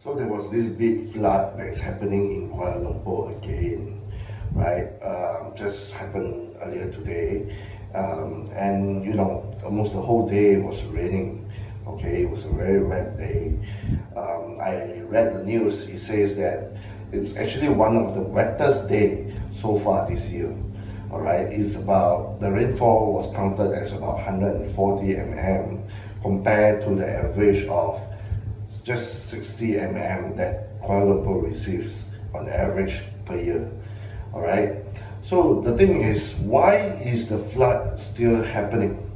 So there was this big flood that's happening in Kuala Lumpur again, right? Just happened earlier today, and almost the whole day was raining. Okay, it was a very wet day. I read the news. It says that it's actually one of the wettest day so far this year. All right, the rainfall was counted as about 140 mm compared to the average of just 60 mm that Kuala Lumpur receives on average per year. All right. So the thing is, why is the flood still happening?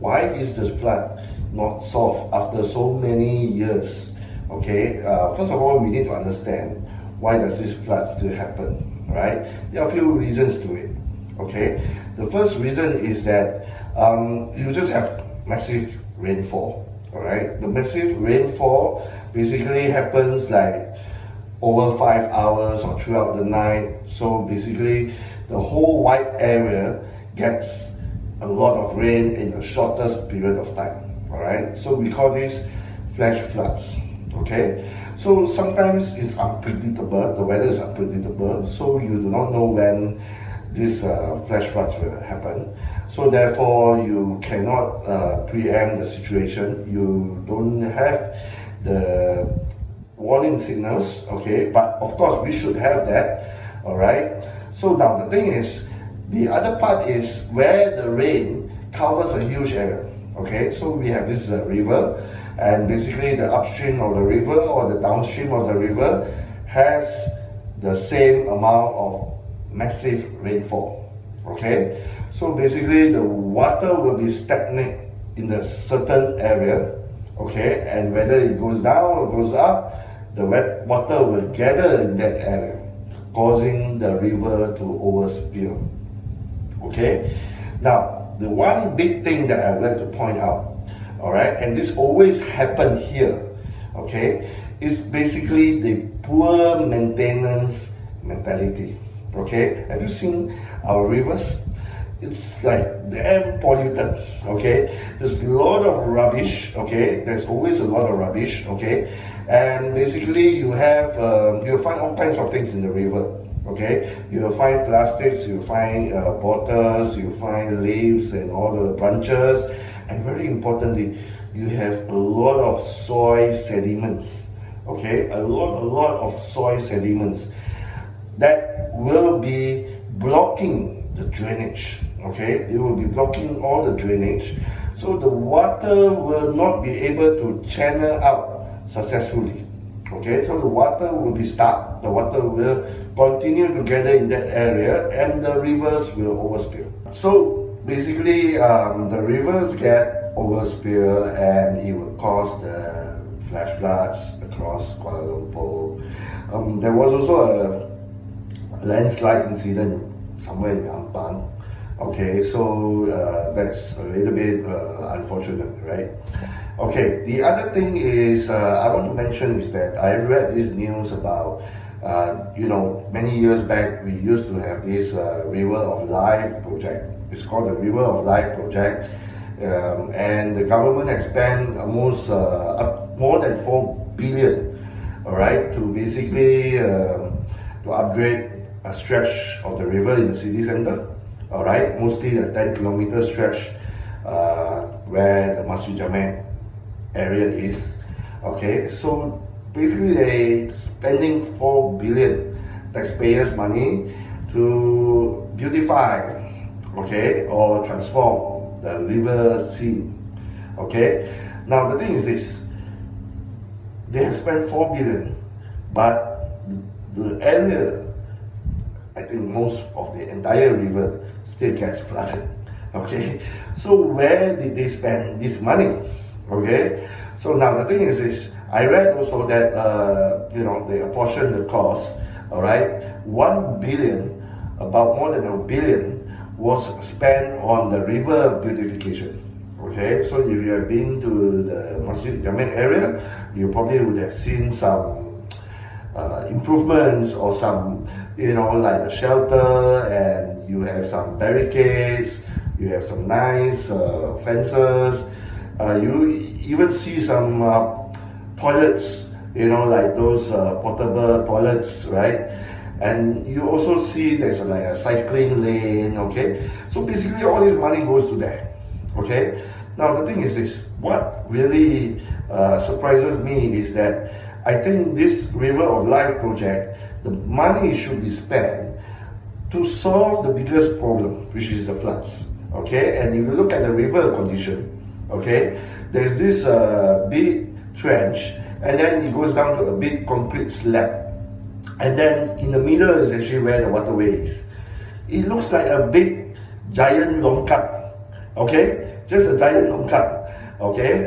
Why is the flood not solved after so many years? Okay. First of all, we need to understand why does this flood still happen. Right? There are a few reasons to it. Okay. The first reason is that you just have massive rainfall. Alright, the massive rainfall basically happens like over 5 hours or throughout the night. So basically the whole wide area gets a lot of rain in the shortest period of time. Alright, so we call this flash floods. Okay, so sometimes it's unpredictable, the weather is unpredictable, so you do not know when these flash floods will happen. So therefore, you cannot preempt the situation. You don't have the warning signals, okay? But of course, we should have that, all right? So now the thing is, the other part is where the rain covers a huge area, okay? So we have this river, and basically the upstream of the river or the downstream of the river has the same amount of massive rainfall. Okay, so basically the water will be stagnant in a certain area. Okay, and whether it goes down or goes up, the wet water will gather in that area, causing the river to overspill. Okay, now the one big thing that I would like to point out, all right, and this always happen here, okay, is basically the poor maintenance mentality. Okay, have you seen our rivers? It's like damn polluted. Okay, there's a lot of rubbish. Okay, there's always a lot of rubbish. Okay, and basically you'll find all kinds of things in the river. Okay, you'll find plastics, you'll find bottles, you'll find leaves and all the branches, and very importantly, you have a lot of soil sediments. Okay, a lot of soil sediments that will be blocking the drainage. Okay, it will be blocking all the drainage, so the water will not be able to channel out successfully. Okay, so the water will be stuck, the water will continue to gather in that area, and the rivers will overspill. So basically the rivers get overspill, and it will cause the flash floods across Kuala Lumpur. There was also a landslide incident somewhere in Ampang. Okay, so that's a little bit unfortunate, right? Okay, the other thing is I want to mention is that I read this news about many years back we used to have this River of Life project. It's called the River of Life project, and the government has spent almost more than 4 billion, all right, to basically to upgrade a stretch of the river in the city center, all right, mostly the 10-kilometer stretch where the Massive Rainfall area is. Okay, so basically they spending 4 billion taxpayers' money to beautify, okay, or transform the river scene. Okay, now the thing is this: they have spent 4 billion, but the area, I think most of the entire river still gets flooded. Okay, so where did they spend this money? Okay, so now the thing is this: I read also that they apportion the cost. All right, 1 billion, about more than 1 billion, was spent on the river beautification. Okay, so if you have been to the Massive Rainfall area, you probably would have seen some improvements or some, like a shelter, and you have some barricades, you have some nice fences, you even see some toilets you know, like those portable toilets, right? And you also see there's like a cycling lane, okay? So basically all this money goes to there, okay? Now the thing is this, what really surprises me is that I think this River of Life project, the money should be spent to solve the biggest problem, which is the floods, okay? And if you look at the river condition, okay, there's this big trench, and then it goes down to a big concrete slab. And then in the middle is actually where the waterway is. It looks like a big giant longkap, okay? Just a giant longkap, okay?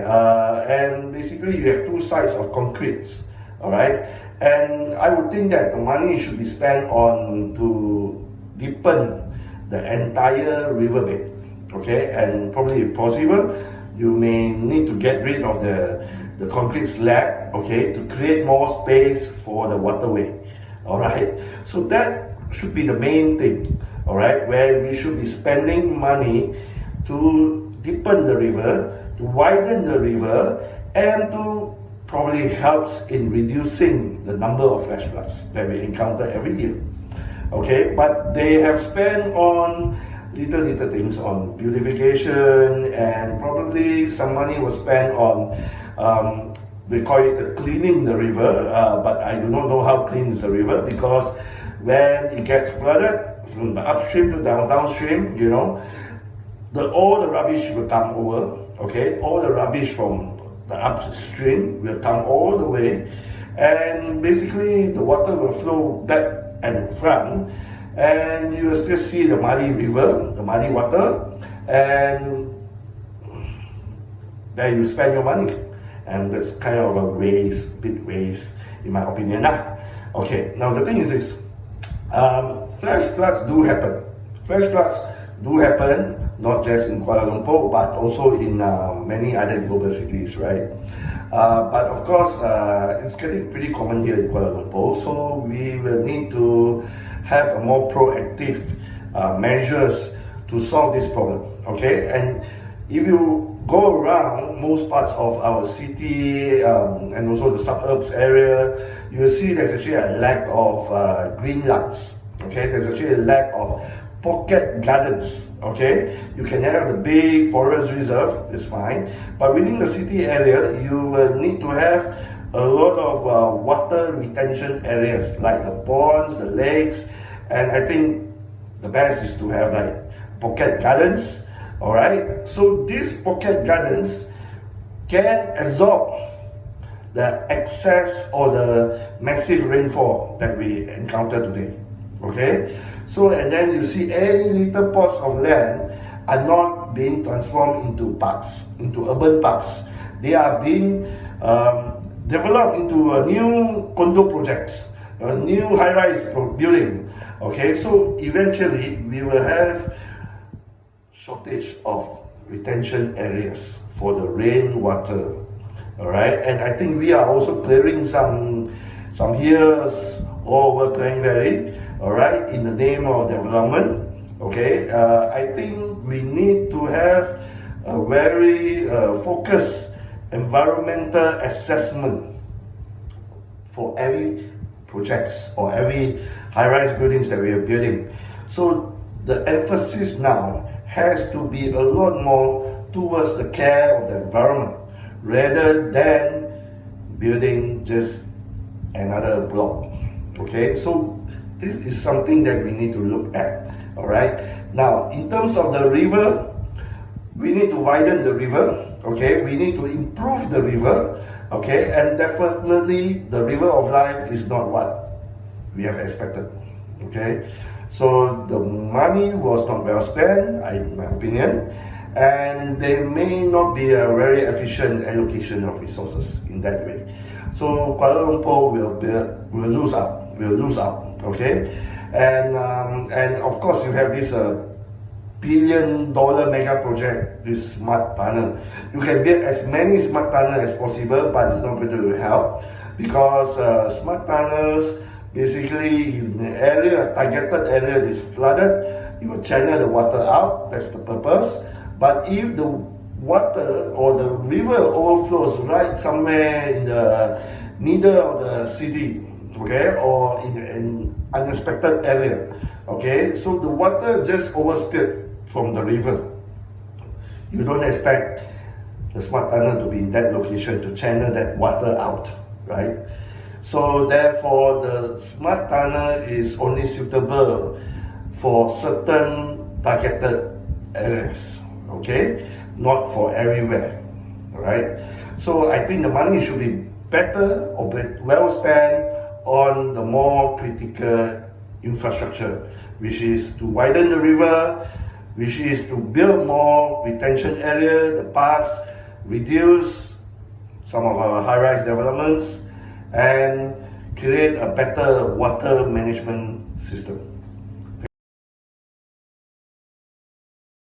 And basically you have two sides of concrete, all right? And I would think that the money should be spent on to deepen the entire riverbed, okay? And probably if possible, you may need to get rid of the concrete slab, okay, to create more space for the waterway. Alright, so that should be the main thing, alright, where we should be spending money to deepen the river, to widen the river, and to probably helps in reducing the number of flash floods that we encounter every year. Okay, but they have spent on little things, on beautification, and probably some money was spent on we call it cleaning the river, but I do not know how clean is the river, because when it gets flooded from the upstream to downstream, you know, all the rubbish will come over, okay? All the rubbish from the upstream will come all the way, and basically the water will flow back and front, and you will still see the muddy river, the muddy water, and there you spend your money. And that's kind of a bit waste, in my opinion. Okay, now the thing is this, flash floods do happen. Flash floods do happen, not just in Kuala Lumpur, but also in many other global cities, right? But of course, it's getting pretty common here in Kuala Lumpur, so we will need to have a more proactive measures to solve this problem, okay? And if you go around most parts of our city and also the suburbs area, you will see there's actually a lack of green lawns, okay? There's actually a lack of pocket gardens, okay? You can have the big forest reserve, it's fine, but within the city area, you will need to have a lot of water retention areas, like the ponds, the lakes, and I think the best is to have like pocket gardens. Alright, so these pocket gardens can absorb the excess or the massive rainfall that we encounter today. Okay, so and then you see any little plots of land are not being transformed into parks, into urban parks. They are being developed into a new condo projects, a new high-rise building. Okay, so eventually we will have shortage of retention areas for the rainwater, all right? And I think we are also clearing some hills all over Klang Valley, all right, in the name of development, okay? I think we need to have a very focused environmental assessment for every projects or every high-rise buildings that we are building. So the emphasis now has to be a lot more towards the care of the environment rather than building just another block. Okay, so this is something that we need to look at. All right, now in terms of the river, we need to widen the river. Okay, we need to improve the river. Okay, and definitely the River of Life is not what we have expected. Okay, so the money was not well spent, in my opinion, and there may not be a very efficient allocation of resources in that way. So Kuala Lumpur will lose out, okay? And of course you have this billion-dollar mega project, this smart tunnel. You can build as many smart tunnels as possible, but it's not going to help, because smart tunnels, basically, if the area, targeted area is flooded, you will channel the water out, that's the purpose. But if the water or the river overflows right somewhere neither of the city, okay, or in an unexpected area, okay. So the water just overspilled from the river. You don't expect the smart tunnel to be in that location to channel that water out, right? So therefore, the smart tunnel is only suitable for certain targeted areas, okay? Not for everywhere, all right? So I think the money should be better or well spent on the more critical infrastructure, which is to widen the river, which is to build more retention area, the parks, reduce some of our high-rise developments, and create a better water management system.